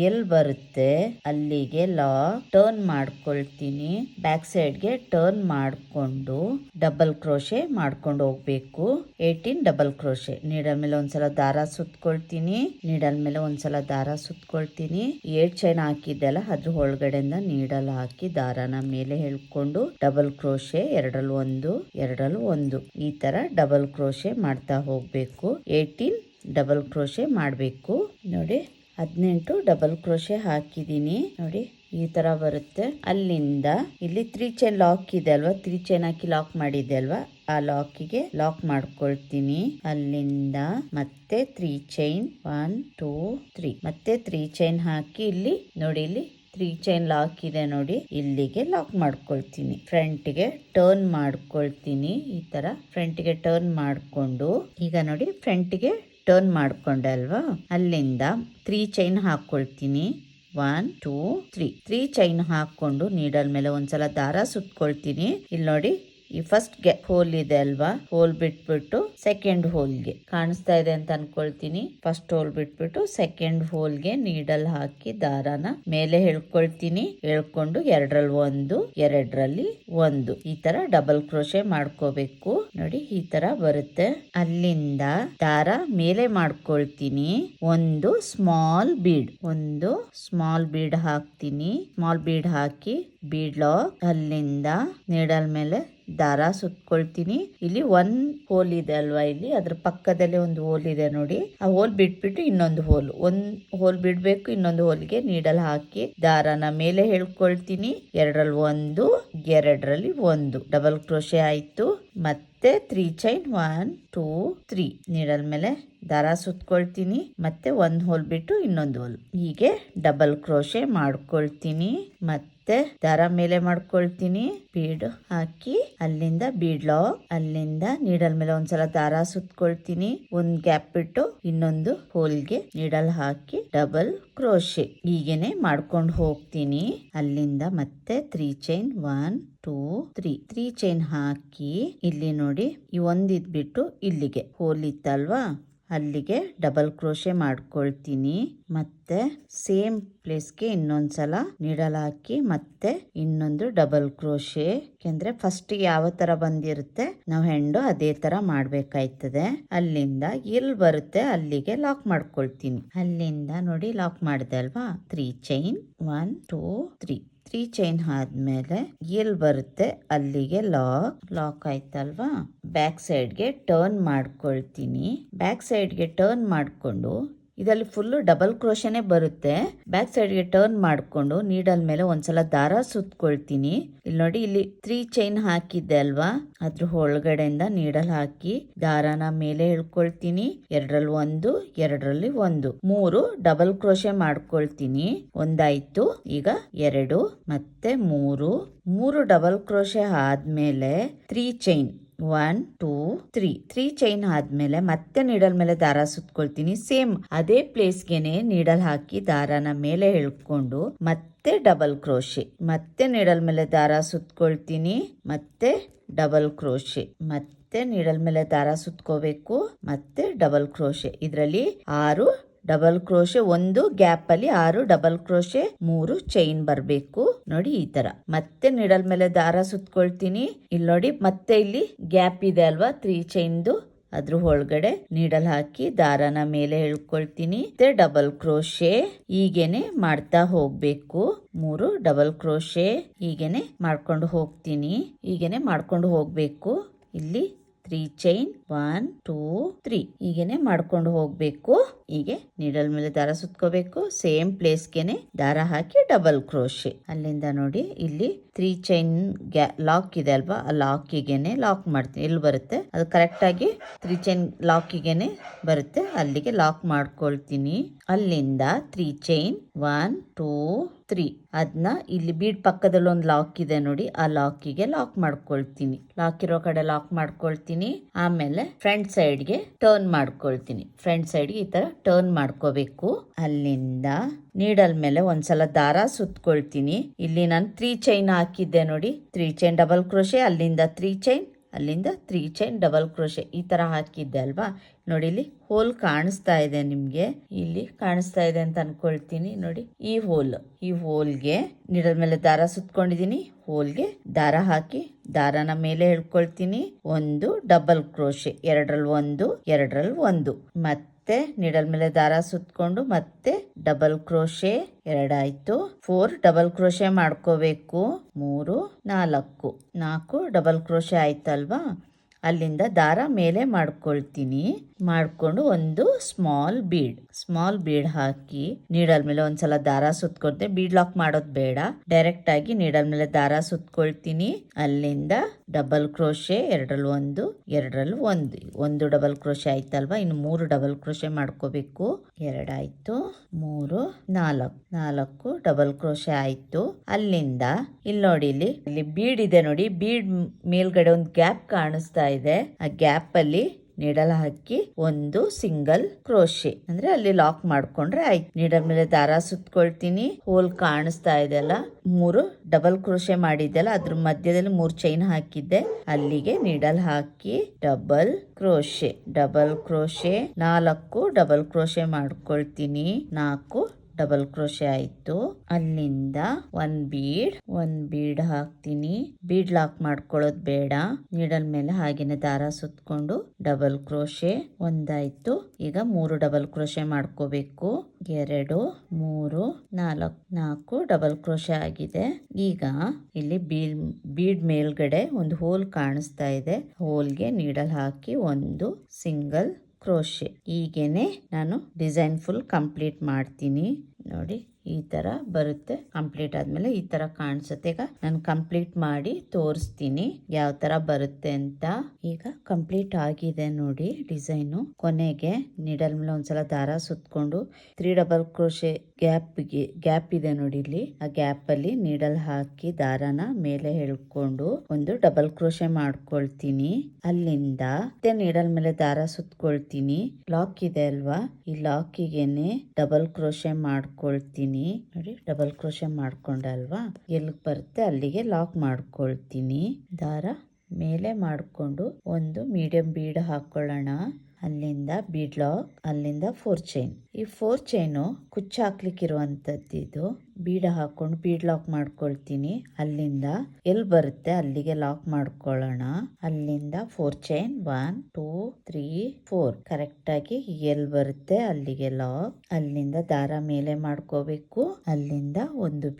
ಎಲ್ಲಿ ಬರುತ್ತೆ ಅಲ್ಲಿಗೆ ಲಾಕ್. ಟರ್ನ್ ಮಾಡ್ಕೊಳ್ತೀನಿ. ಬ್ಯಾಕ್ ಸೈಡ್ಗೆ ಟರ್ನ್ ಮಾಡ್ಕೊಂಡು ಡಬಲ್ ಕ್ರೋಶೆ ಮಾಡ್ಕೊಂಡು ಹೋಗ್ಬೇಕು. 18 ಡಬಲ್ ಕ್ರೋಶೆ. ನೀಡಲ್ ಮೇಲೆ ಒಂದ್ಸಲ ದಾರ ಸುತ್ಕೊಳ್ತೀನಿ. ನೀಡಲ್ ಮೇಲೆ ಒಂದ್ಸಲ ದಾರ ಸುತ್ಕೊಳ್ತೀನಿ. 8 ಚೈನ್ ಹಾಕಿದ್ದೆಲ್ಲ ಅದ್ರ ಒಳಗಡೆಯಿಂದ ನೀಡಲ್ ಹಾಕಿ ದಾರನ ಮೇಲೆ ಹೇಳ್ಕೊಂಡು ಡಬಲ್ ಕ್ರೋಶೆ ಎರಡರಲ್ಲಿ ಒಂದು ಈ ತರ ಡಬಲ್ ಕ್ರೋಶೆ ಮಾಡ್ತಾ ಹೋಗ್ಬೇಕು. 18 ಡಬಲ್ ಕ್ರೋಶೆ ಮಾಡ್ಬೇಕು. ನೋಡಿ 18 ಡಬಲ್ ಕ್ರೋಶೆ ಹಾಕಿದೀನಿ. ನೋಡಿ ಈ ತರ ಬರುತ್ತೆ. ಅಲ್ಲಿಂದ ಇಲ್ಲಿ 3 ಚೈನ್ ಲಾಕ್ ಇದೆ ಅಲ್ವಾ. 3 ಚೈನ್ ಹಾಕಿ ಲಾಕ್ ಮಾಡಿದೆ ಅಲ್ವಾ. ಆ ಲಾಕಿಗೆ ಲಾಕ್ ಮಾಡ್ಕೊಳ್ತೀನಿ. ಅಲ್ಲಿಂದ ಮತ್ತೆ 3 ಚೈನ್ 1 2 3 ಮತ್ತೆ 3 ಚೈನ್ ಹಾಕಿ ಇಲ್ಲಿ ನೋಡಿ ಇಲ್ಲಿ 3 ಚೈನ್ ಲಾಕ್ ಇದೆ ನೋಡಿ. ಇಲ್ಲಿಗೆ ಲಾಕ್ ಮಾಡ್ಕೊಳ್ತೀನಿ. ಫ್ರಂಟ್ಗೆ ಟರ್ನ್ ಮಾಡ್ಕೊಳ್ತೀನಿ. ಈ ತರ ಫ್ರಂಟ್ಗೆ ಟರ್ನ್ ಮಾಡ್ಕೊಂಡು ಈಗ ನೋಡಿ ಫ್ರಂಟ್ಗೆ ಟರ್ನ್ ಮಾಡ್ಕೊಂಡೆ ಅಲ್ವಾ. ಅಲ್ಲಿಂದ 3 ಚೈನ್ ಹಾಕೊಳ್ತೀನಿ. 1 2 3 ಚೈನ್ ಹಾಕೊಂಡು ನೀಡಲ್ ಮೇಲೆ ಒಂದ್ಸಲ ದಾರ ಸುತ್ಕೊಳ್ತೀನಿ. ಇಲ್ಲಿ ನೋಡಿ ಈ ಫಸ್ಟ್ ಹೋಲ್ ಇದೆ ಅಲ್ವಾ. ಹೋಲ್ ಬಿಟ್ಬಿಟ್ಟು ಸೆಕೆಂಡ್ ಹೋಲ್ಗೆ ಕಾಣಿಸ್ತಾ ಇದೆ ಅಂತ ಅನ್ಕೊಳ್ತೀನಿ. ಫಸ್ಟ್ ಹೋಲ್ ಬಿಟ್ಬಿಟ್ಟು ಸೆಕೆಂಡ್ ಹೋಲ್ಗೆ ನೀಡಲ್ ಹಾಕಿ ದಾರನ ಮೇಲೆ ಹೇಳ್ಕೊಳ್ತೀನಿ. ಹೇಳ್ಕೊಂಡು ಎರಡರಲ್ಲಿ ಒಂದು ಈ ತರ ಡಬಲ್ ಕ್ರೋಶೆ ಮಾಡ್ಕೋಬೇಕು. ನೋಡಿ ಈ ತರ ಬರುತ್ತೆ. ಅಲ್ಲಿಂದ ದಾರ ಮೇಲೆ ಮಾಡ್ಕೊಳ್ತೀನಿ. ಒಂದು ಸ್ಮಾಲ್ ಬೀಡ್ ಹಾಕ್ತೀನಿ. ಸ್ಮಾಲ್ ಬೀಡ್ ಹಾಕಿ ಬೀಡ್ ಲಾಕ್. ಅಲ್ಲಿಂದ ನೀಡಲ್ ಮೇಲೆ ದಾರ ಸುತ್ಕೊಳ್ತೀನಿ. ಇಲ್ಲಿ 1 ಹೋಲ್ ಇದೆ ಅಲ್ವಾ. ಇಲ್ಲಿ ಅದ್ರ ಪಕ್ಕದಲ್ಲಿ ಒಂದು ಹೋಲ್ ಇದೆ ನೋಡಿ. ಆ ಹೋಲ್ ಬಿಟ್ಬಿಟ್ಟು ಇನ್ನೊಂದು ಒಂದ್ ಹೋಲ್ ಬಿಡ್ಬೇಕು. ಇನ್ನೊಂದು ಹೋಲ್ಗೆ ನೀಡಲ್ ಹಾಕಿ ದಾರನ ಮೇಲೆ ಹೇಳ್ಕೊಳ್ತೀನಿ. ಎರಡರಲ್ಲಿ ಒಂದು ಡಬಲ್ ಕ್ರೋಶೆ ಆಯ್ತು. ಮತ್ತೆ 3 ಚೈನ್ 1 2 3 ನೀಡಲ್ ಮೇಲೆ ದಾರ ಸುತ್ಕೊಳ್ತೀನಿ. ಮತ್ತೆ 1 ಹೋಲ್ ಬಿಟ್ಟು ಇನ್ನೊಂದು ಹೋಲ್ ಹೀಗೆ ಡಬಲ್ ಕ್ರೋಶೆ ಮಾಡ್ಕೊಳ್ತೀನಿ. ಮತ್ತೆ ದಾರ ಮೇಲೆ ಮಾಡ್ಕೊಳ್ತೀನಿ. ಬೀಡ್ ಹಾಕಿ ಅಲ್ಲಿಂದ ಬೀಡ್ ಲಾಕ್. ಅಲ್ಲಿಂದ ನೀಡಲ್ ಮೇಲೆ ಒಂದ್ಸಲ ದಾರ ಸುತ್ಕೊಳ್ತೀನಿ. ಒಂದ್ ಗ್ಯಾಪ್ ಬಿಟ್ಟು ಇನ್ನೊಂದು ಹೋಲ್ಗೆ ನೀಡಲ್ ಹಾಕಿ ಡಬಲ್ ಕ್ರೋಶೆ ಹೀಗೇನೆ ಮಾಡ್ಕೊಂಡು ಹೋಗ್ತೀನಿ. ಅಲ್ಲಿಂದ ಮತ್ತೆ 3 ಚೈನ್ 1 2 3 ಚೈನ್ ಹಾಕಿ ಇಲ್ಲಿ ನೋಡಿ ಈ ಒಂದಿದ್ಬಿಟ್ಟು ಇಲ್ಲಿಗೆ ಹೋಲ್ ಇತ್ತಲ್ವಾ ಅಲ್ಲಿಗೆ ಡಬಲ್ ಕ್ರೋಶೆ ಮಾಡ್ಕೊಳ್ತೀನಿ. ಮತ್ತೆ ಸೇಮ್ ಪ್ಲೇಸ್ಗೆ ಇನ್ನೊಂದ್ಸಲ ನೀಡಲ್ ಹಾಕಿ ಮತ್ತೆ ಇನ್ನೊಂದು ಡಬಲ್ ಕ್ರೋಶೆ. ಯಾಕೆಂದ್ರೆ ಫಸ್ಟ್ ಯಾವ ತರ ಬಂದಿರುತ್ತೆ ನಾವು ಹೆಂಡು ಅದೇ ತರ ಮಾಡ್ಬೇಕಾಯ್ತದೆ. ಅಲ್ಲಿಂದ ಎಲ್ಲಿ ಬರುತ್ತೆ ಅಲ್ಲಿಗೆ ಲಾಕ್ ಮಾಡ್ಕೊಳ್ತೀನಿ. ಅಲ್ಲಿಂದ ನೋಡಿ ಲಾಕ್ ಮಾಡಿದೆ ಅಲ್ವಾ. 3 ಚೈನ್ 1 2 3 ಚೈನ್ ಆದ್ಮೇಲೆ ಎಲ್ಲಿ ಬರುತ್ತೆ ಅಲ್ಲಿಗೆ ಲಾಕ್ ಆಯ್ತಲ್ವಾ. ಬ್ಯಾಕ್ ಸೈಡ್ಗೆ ಟರ್ನ್ ಮಾಡ್ಕೊಳ್ತೀನಿ. ಬ್ಯಾಕ್ ಸೈಡ್ಗೆ ಟರ್ನ್ ಮಾಡ್ಕೊಂಡು ಇದರಲ್ಲಿ ಫುಲ್ ಡಬಲ್ ಕ್ರೋಶೆನೆ ಬರುತ್ತೆ. ಬ್ಯಾಕ್ ಸೈಡ್ಗೆ ಟರ್ನ್ ಮಾಡ್ಕೊಂಡು ನೀಡಲ್ ಮೇಲೆ ಒಂದ್ಸಲ ದಾರ ಸುತ್ಕೊಳ್ತೀನಿ. ಇಲ್ಲಿ ನೋಡಿ ಇಲ್ಲಿ 3 ಚೈನ್ ಹಾಕಿದ್ದೆ ಅಲ್ವಾ. ಅದ್ರ ಒಳಗಡೆಯಿಂದ ನೀಡಲ್ ಹಾಕಿ ದಾರನ ಮೇಲೆ ಇಳ್ಕೊಳ್ತೀನಿ. ಎರಡರಲ್ಲಿ ಒಂದು 3 ಡಬಲ್ ಕ್ರೋಶೆ ಮಾಡ್ಕೊಳ್ತೀನಿ. ಒಂದಾಯ್ತು. ಈಗ 2 ಮತ್ತೆ 3 ಡಬಲ್ ಕ್ರೋಶೆ ಆದ್ಮೇಲೆ 3 ಚೈನ್ 1 2 3 ಚೈನ್ ಆದ್ಮೇಲೆ ಮತ್ತೆ ನೀಡಲ್ ಮೇಲೆ ದಾರ ಸುತ್ಕೊಳ್ತೀನಿ. ಸೇಮ್ ಅದೇ ಪ್ಲೇಸ್ಗೆನೆ ನೀಡಲ್ ಹಾಕಿ ದಾರನ ಮೇಲೆ ಎಳ್ಕೊಂಡು ಮತ್ತೆ ಡಬಲ್ ಕ್ರೋಶೆ. ಮತ್ತೆ ನೀಡಲ್ ಮೇಲೆ ದಾರ ಸುತ್ಕೊಳ್ತೀನಿ. ಮತ್ತೆ ಡಬಲ್ ಕ್ರೋಶೆ. ಮತ್ತೆ ನೀಡಲ್ ಮೇಲೆ ದಾರ ಸುತ್ಕೋಬೇಕು. ಮತ್ತೆ ಡಬಲ್ ಕ್ರೋಶೆ. ಇದರಲ್ಲಿ 6 ಡಬಲ್ ಕ್ರೋಶೆ, ಒಂದು ಗ್ಯಾಪ್ ಅಲ್ಲಿ 6 ಡಬಲ್ ಕ್ರೋಶೆ, 3 ಚೈನ್ ಬರಬೇಕು ನೋಡಿ ಈ ತರ. ಮತ್ತೆ ನೀಡಲ್ ಮೇಲೆ ದಾರ ಸುತ್ಕೊಳ್ತೀನಿ. ಇಲ್ಲಿ ನೋಡಿ ಮತ್ತೆ ಇಲ್ಲಿ ಗ್ಯಾಪ್ ಇದೆ ಅಲ್ವಾ 3 ಚೈನ್ದು, ಅದ್ರ ಒಳಗಡೆ ನೀಡಲ್ ಹಾಕಿ ದಾರನ ಮೇಲೆ ಎಳ್ಕೊಳ್ತೀನಿ. ಮತ್ತೆ ಡಬಲ್ ಕ್ರೋಶೆ ಹೀಗೇನೆ ಮಾಡ್ತಾ ಹೋಗ್ಬೇಕು. 3 ಡಬಲ್ ಕ್ರೋಶೆ ಹೀಗೇನೆ ಮಾಡ್ಕೊಂಡು ಹೋಗ್ತೀನಿ. ಹೀಗೇನೆ ಮಾಡ್ಕೊಂಡು ಹೋಗ್ಬೇಕು. ಇಲ್ಲಿ 3 ಚೈನ್ 1 2 3 ಹೀಗೇನೆ ಮಾಡ್ಕೊಂಡು ಹೋಗ್ಬೇಕು. ಹೀಗೆ ನೀಡಲ್ ಮೇಲೆ ದಾರ ಸುತ್ಕೋಬೇಕು. ಸೇಮ್ ಪ್ಲೇಸ್ಗೆನೆ ದಾರ ಹಾಕಿ ಡಬಲ್ ಕ್ರೋಶೆ. ಅಲ್ಲಿಂದ ನೋಡಿ ಇಲ್ಲಿ 3 ಚೈನ್ ಲಾಕ್ ಇದೆ ಅಲ್ವಾ, ಆ ಲಾಕಿಗೆನೆ ಲಾಕ್ ಮಾಡ್ತೀನಿ. ಇಲ್ಲಿ ಬರುತ್ತೆ ಅದು ಕರೆಕ್ಟ್ ಆಗಿ 3 ಚೈನ್ ಲಾಕಿಗೆನೆ ಬರುತ್ತೆ, ಅಲ್ಲಿಗೆ ಲಾಕ್ ಮಾಡ್ಕೊಳ್ತೀನಿ. ಅಲ್ಲಿಂದ 3 ಚೈನ್ 1 2 3 ಅದನ್ನ ಇಲ್ಲಿ ಬೀಡ್ ಪಕ್ಕದಲ್ಲಿ ಒಂದು ಲಾಕ್ ಇದೆ ನೋಡಿ, ಆ ಲಾಕಿಗೆ ಲಾಕ್ ಮಾಡ್ಕೊಳ್ತೀನಿ. ಲಾಕ್ ಇರೋ ಕಡೆ ಲಾಕ್ ಮಾಡ್ಕೊಳ್ತೀನಿ. ಆಮೇಲೆ ಫ್ರಂಟ್ ಸೈಡ್ಗೆ ಟರ್ನ್ ಮಾಡ್ಕೊಳ್ತೀನಿ. ಫ್ರಂಟ್ ಸೈಡ್ಗೆ ಈ ತರ ಟರ್ನ್ ಮಾಡ್ಕೋಬೇಕು. ಅಲ್ಲಿಂದ ನೀಡಲ್ ಮೇಲೆ ಒಂದ್ಸಲ ದಾರ ಸುತ್ಕೊಳ್ತೀನಿ. ಇಲ್ಲಿ ನಾನು 3 ಚೈನ್ ಹಾಕಿದ್ದೆ ನೋಡಿ, 3 ಚೈನ್ ಡಬಲ್ ಕ್ರೋಶೆ, ಅಲ್ಲಿಂದ 3 ಚೈನ್, ಅಲ್ಲಿಂದ 3 ಚೈನ್ ಡಬಲ್ ಕ್ರೋಶೆ ಈ ತರ ಹಾಕಿದ್ದೆ ಅಲ್ವಾ. ನೋಡಿ ಇಲ್ಲಿ ಹೋಲ್ ಕಾಣಿಸ್ತಾ ಇದೆ ನಿಮ್ಗೆ, ಇಲ್ಲಿ ಕಾಣಿಸ್ತಾ ಇದೆ ಅಂತ ಅನ್ಕೊಳ್ತೀನಿ. ನೋಡಿ ಈ ಹೋಲ್ಗೆ ನೀಡಲ್ ಮೇಲೆ ದಾರ ಸುತ್ಕೊಂಡಿದೀನಿ. ಹೋಲ್ಗೆ ದಾರ ಹಾಕಿ ದಾರನ ಮೇಲೆ ಎಳ್ಕೊಳ್ತೀನಿ. ಒಂದು ಡಬಲ್ ಕ್ರೋಶೆ, 2ರಲ್ಲಿ 1 2ರಲ್ಲಿ 1, ಮತ್ತೆ ನೀಡಲ್ ಮೇಲೆ ದಾರ ಸುತ್ಕೊಂಡು ಮತ್ತೆ ಡಬಲ್ ಕ್ರೋಶೆ 2 ಆಯ್ತು. 4 ಡಬಲ್ ಕ್ರೋಶೆ ಮಾಡ್ಕೋಬೇಕು. 3 4 ಡಬಲ್ ಕ್ರೋಶೆ ಆಯ್ತಲ್ವಾ. ಅಲ್ಲಿಂದ ದಾರ ಮೇಲೆ ಮಾಡ್ಕೊಳ್ತೀನಿ. ಮಾಡ್ಕೊಂಡು ಒಂದು ಸ್ಮಾಲ್ ಬೀಡ್ ಹಾಕಿ ನೀಡಲ್ ಮೇಲೆ ಒಂದ್ಸಲ ದಾರ ಸುತ್ಕೊಳ್ತೀನಿ. ಬೀಡ್ ಲಾಕ್ ಮಾಡೋದು ಬೇಡ, ಡೈರೆಕ್ಟ್ ಆಗಿ ನೀಡಲ್ ಮೇಲೆ ದಾರ ಸುತ್ಕೊಳ್ತೀನಿ. ಅಲ್ಲಿಂದ ಡಬಲ್ ಕ್ರೋಶೆ 2ರಲ್ಲಿ 1 2ರಲ್ಲಿ 1 ಡಬಲ್ ಕ್ರೋಶೆ ಆಯ್ತಲ್ವಾ. ಇನ್ನು 3 ಡಬಲ್ ಕ್ರೋಶೆ ಮಾಡ್ಕೋಬೇಕು. 2 ಆಯ್ತು, 3 4 ಡಬಲ್ ಕ್ರೋಶೆ ಆಯ್ತು. ಅಲ್ಲಿಂದ ಇಲ್ಲಿ ನೋಡಿ ಇಲ್ಲಿ ಬೀಡ್ ಇದೆ ನೋಡಿ, ಬೀಡ್ ಮೇಲ್ಗಡೆ ಒಂದು ಗ್ಯಾಪ್ ಕಾಣಿಸ್ತಾ ಇದೆ. ಆ ಗ್ಯಾಪ್ ಅಲ್ಲಿ ನೀಡಲ್ ಹಾಕಿ ಒಂದು ಸಿಂಗಲ್ ಕ್ರೋಶೆ ಅಂದ್ರೆ ಅಲ್ಲಿ ಲಾಕ್ ಮಾಡ್ಕೊಂಡ್ರೆ ಆಯ್ತು. ನೀಡಲ್ ಮೇಲೆ ದಾರ ಸುತ್ಕೊಳ್ತೀನಿ. ಹೋಲ್ ಕಾಣಿಸ್ತಾ ಇದೆ ಅಲ್ಲ, 3 ಡಬಲ್ ಕ್ರೋಶೆ ಮಾಡಿದ್ದೆಲ್ಲ ಅದ್ರ ಮಧ್ಯದಲ್ಲಿ 3 ಚೈನ್ ಹಾಕಿದ್ದೆ, ಅಲ್ಲಿಗೆ ನೀಡಲ್ ಹಾಕಿ ಡಬಲ್ ಕ್ರೋಶೆ 4 ಡಬಲ್ ಕ್ರೋಶೆ ಮಾಡ್ಕೊಳ್ತೀನಿ. 4 ಡಬಲ್ ಕ್ರೋಶೆ ಆಯ್ತು. ಅಲ್ಲಿಂದ ಒಂದ್ ಬೀಡ್ ಹಾಕ್ತೀನಿ. ಬೀಡ್ ಲಾಕ್ ಮಾಡ್ಕೊಳ್ಳೋದು ಬೇಡ, ನೀಡಲ್ ಮೇಲೆ ಹಾಗೇನೆ ದಾರ ಸುತ್ಕೊಂಡು ಡಬಲ್ ಕ್ರೋಶೆ ಒಂದಾಯ್ತು. ಈಗ 3 ಡಬಲ್ ಕ್ರೋಶೆ ಮಾಡ್ಕೋಬೇಕು. 2 3 4 ಡಬಲ್ ಕ್ರೋಶೆ ಆಗಿದೆ. ಈಗ ಇಲ್ಲಿ ಬೀಡ್ ಮೇಲ್ಗಡೆ ಒಂದು ಹೋಲ್ ಕಾಣಿಸ್ತಾ ಇದೆ, ಹೋಲ್ಗೆ ನೀಡಲ್ ಹಾಕಿ ಒಂದು ಸಿಂಗಲ್ ಕ್ರೋಶೆ. ಹೀಗೇನೆ ನಾನು ಡಿಸೈನ್ ಫುಲ್ ಕಂಪ್ಲೀಟ್ ಮಾಡ್ತೀನಿ. ನೋಡಿ ಈ ತರ ಬರುತ್ತೆ. ಕಂಪ್ಲೀಟ್ ಆದ್ಮೇಲೆ ಈ ತರ ಕಾಣಿಸುತ್ತೆ. ಈಗ ನಾನು ಕಂಪ್ಲೀಟ್ ಮಾಡಿ ತೋರಿಸ್ತೀನಿ ಯಾವ ತರ ಬರುತ್ತೆ ಅಂತ. ಈಗ ಕಂಪ್ಲೀಟ್ ಆಗಿದೆ ನೋಡಿ ಡಿಸೈನು. ಕೊನೆಗೆ ನೀಡಲ್ ಮೇಲೆ ಒಂದ್ಸಲ ದಾರ ಸುತ್ಕೊಂಡು 3 ಡಬಲ್ ಕ್ರೋಶೆ ಗ್ಯಾಪ್ ಇದೆ ನೋಡಿ, ಇಲ್ಲಿ ಆ ಗ್ಯಾಪ್ ಅಲ್ಲಿ ನೀಡಲ್ ಹಾಕಿ ದಾರನ ಮೇಲೆ ಎಳ್ಕೊಂಡು ಒಂದು ಡಬಲ್ ಕ್ರೋಶೆ ಮಾಡ್ಕೊಳ್ತೀನಿ. ಅಲ್ಲಿಂದ ಮತ್ತೆ ನೀಡಲ್ ಮೇಲೆ ದಾರ ಸುತ್ಕೊಳ್ತೀನಿ. ಲಾಕ್ ಇದೆ ಅಲ್ವಾ, ಈ ಲಾಕಿಗೆನೆ ಡಬಲ್ ಕ್ರೋಶೆ ಮಾಡ್ಕೊಳ್ತೀನಿ. ನೋಡಿ ಡಬಲ್ ಕ್ರೋಶೆ ಮಾಡ್ಕೊಂಡೆ ಅಲ್ವಾ, ಎಲ್ಲಿ ಬರುತ್ತೆ ಅಲ್ಲಿಗೆ ಲಾಕ್ ಮಾಡ್ಕೊಳ್ತೀನಿ. ದಾರ ಮೇಲೆ ಮಾಡ್ಕೊಂಡು ಒಂದು ಮೀಡಿಯಂ ಬೀಡ್ ಹಾಕೊಳ್ಳೋಣ. ಅಲ್ಲಿಂದ ಬೀಡ್ ಲಾಕ್, ಅಲ್ಲಿಂದ 4 ಚೈನ್. ಈ 4 ಚೈನು ಕುಚ್ಚು ಹಾಕ್ಲಿಕ್ಕಿರುವಂತದ್ದು. ಇದು ಬೀಡ್ ಹಾಕೊಂಡು ಬೀಡ್ ಲಾಕ್ ಮಾಡ್ಕೊಳ್ತೀನಿ. ಅಲ್ಲಿಂದ ಎಲ್ಲಿ ಬರುತ್ತೆ ಅಲ್ಲಿಗೆ ಲಾಕ್ ಮಾಡ್ಕೊಳ್ಳೋಣ. ಅಲ್ಲಿಂದ 4 ಚೈನ್ 1 2 3 4 ಕರೆಕ್ಟ್ ಆಗಿ ಎಲ್ಲಿ ಬರುತ್ತೆ ಅಲ್ಲಿಗೆ ಲಾಕ್. ಅಲ್ಲಿಂದ ದಾರ ಮೇಲೆ ಮಾಡ್ಕೋಬೇಕು. ಅಲ್ಲಿಂದ ಒಂದು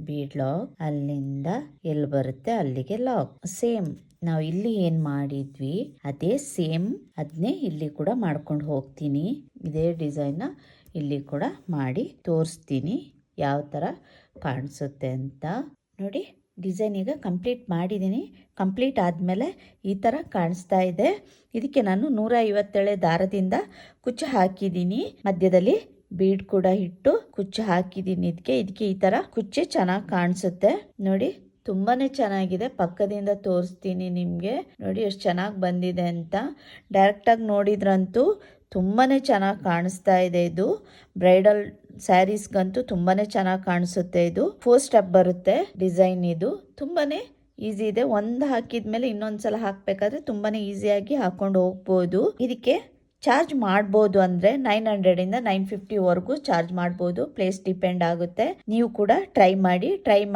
ಬೀಡ್ ಲಾಕ್, ಅಲ್ಲಿಂದ ಎಲ್ಲಿ ಬರುತ್ತೆ ಅಲ್ಲಿಗೆ ಲಾಕ್. ಸೇಮ್ ನಾವು ಇಲ್ಲಿ ಏನ್ ಮಾಡಿದ್ವಿ ಅದೇ ಸೇಮ್ ಅದನ್ನೇ ಇಲ್ಲಿ ಕೂಡ ಮಾಡ್ಕೊಂಡು ಹೋಗ್ತೀನಿ. ಇದೇ ಡಿಸೈನ್ ಇಲ್ಲಿ ಕೂಡ ಮಾಡಿ ತೋರಿಸ್ತೀನಿ ಯಾವ ತರ ಕಾಣಿಸುತ್ತೆ ಅಂತ. ನೋಡಿ ಡಿಸೈನ್ ಈಗ ಕಂಪ್ಲೀಟ್ ಮಾಡಿದ್ದೀನಿ. ಕಂಪ್ಲೀಟ್ ಆದಮೇಲೆ ಈ ಥರ ಕಾಣಿಸ್ತಾ ಇದೆ. ಇದಕ್ಕೆ ನಾನು 157 ದಾರದಿಂದ ಕುಚ್ಚು ಹಾಕಿದ್ದೀನಿ. ಮಧ್ಯದಲ್ಲಿ ಬೀಡ್ ಕೂಡ ಇಟ್ಟು ಕುಚ್ಚು ಹಾಕಿದ್ದೀನಿ. ಇದಕ್ಕೆ ಈ ಥರ ಕುಚ್ಚೆ ಚೆನ್ನಾಗಿ ಕಾಣಿಸುತ್ತೆ ನೋಡಿ. ತುಂಬಾನೇ ಚೆನ್ನಾಗಿದೆ. ಪಕ್ಕದಿಂದ ತೋರಿಸ್ತೀನಿ ನಿಮಗೆ. ನೋಡಿ ಎಷ್ಟು ಚೆನ್ನಾಗಿ ಬಂದಿದೆ ಅಂತ. ಡೈರೆಕ್ಟಾಗಿ ನೋಡಿದ್ರಂತೂ ತುಂಬಾನೇ ಚೆನ್ನಾಗಿ ಕಾಣಿಸ್ತಾ ಇದೆ. ಇದು ಬ್ರೈಡಲ್ ಸ್ಯಾರೀಸ್ಗಂತೂ ತುಂಬಾನೇ ಚೆನ್ನಾಗಿ ಕಾಣಿಸುತ್ತೆ. ಇದು 4 ಸ್ಟೆಪ್ ಬರುತ್ತೆ ಡಿಸೈನ್. ಇದು ತುಂಬಾನೇ ಈಸಿ ಇದೆ. ಒಂದು ಹಾಕಿದ್ಮೇಲೆ ಇನ್ನೊಂದ್ಸಲ ಹಾಕ್ಬೇಕಾದ್ರೆ ತುಂಬಾನೇ ಈಸಿಯಾಗಿ ಹಾಕೊಂಡು ಹೋಗ್ಬೋದು. ಇದಕ್ಕೆ ಚಾರ್ಜ್ ಮಾಡ್ಬೋದು ಅಂದರೆ 900ಇಂದ 950ವರೆಗೂ ಚಾರ್ಜ್ ಮಾಡ್ಬೋದು. ಪ್ಲೇಸ್ ಡಿಪೆಂಡ್ ಆಗುತ್ತೆ. ನೀವು ಕೂಡ ಟ್ರೈ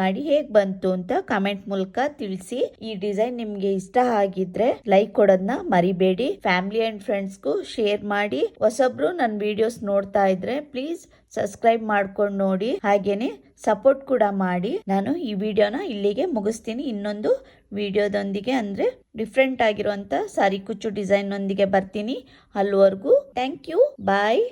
ಮಾಡಿ ಹೇಗೆ ಬಂತು ಅಂತ ಕಮೆಂಟ್ ಮೂಲಕ ತಿಳಿಸಿ. ಈ ಡಿಸೈನ್ ನಿಮ್ಗೆ ಇಷ್ಟ ಆಗಿದ್ರೆ ಲೈಕ್ ಕೊಡೋದನ್ನ ಮರಿಬೇಡಿ. ಫ್ಯಾಮಿಲಿ ಅಂಡ್ ಫ್ರೆಂಡ್ಸ್ಗೂ ಶೇರ್ ಮಾಡಿ. ಹೊಸಬ್ರು ನನ್ನ ವಿಡಿಯೋಸ್ ನೋಡ್ತಾ ಇದ್ರೆ ಪ್ಲೀಸ್ ಸಬ್ಸ್ಕ್ರೈಬ್ ಮಾಡ್ಕೊಂಡು ನೋಡಿ, ಹಾಗೇನೆ ಸಪೋರ್ಟ್ ಕೂಡ ಮಾಡಿ. ನಾನು ಈ ವಿಡಿಯೋನ ಇಲ್ಲಿಗೆ ಮುಗಿಸ್ತೀನಿ. ಇನ್ನೊಂದು ವಿಡಿಯೋದೊಂದಿಗೆ ಅಂದರೆ ಡಿಫ್ರೆಂಟ್ ಆಗಿರುವಂಥ ಸಾರಿ ಕುಚ್ಚು ಡಿಸೈನ್ ಒಂದಿಗೆ ಬರ್ತೀನಿ. ಅಲ್ಲಿವರೆಗೂ ಥ್ಯಾಂಕ್ ಯು, ಬಾಯ್.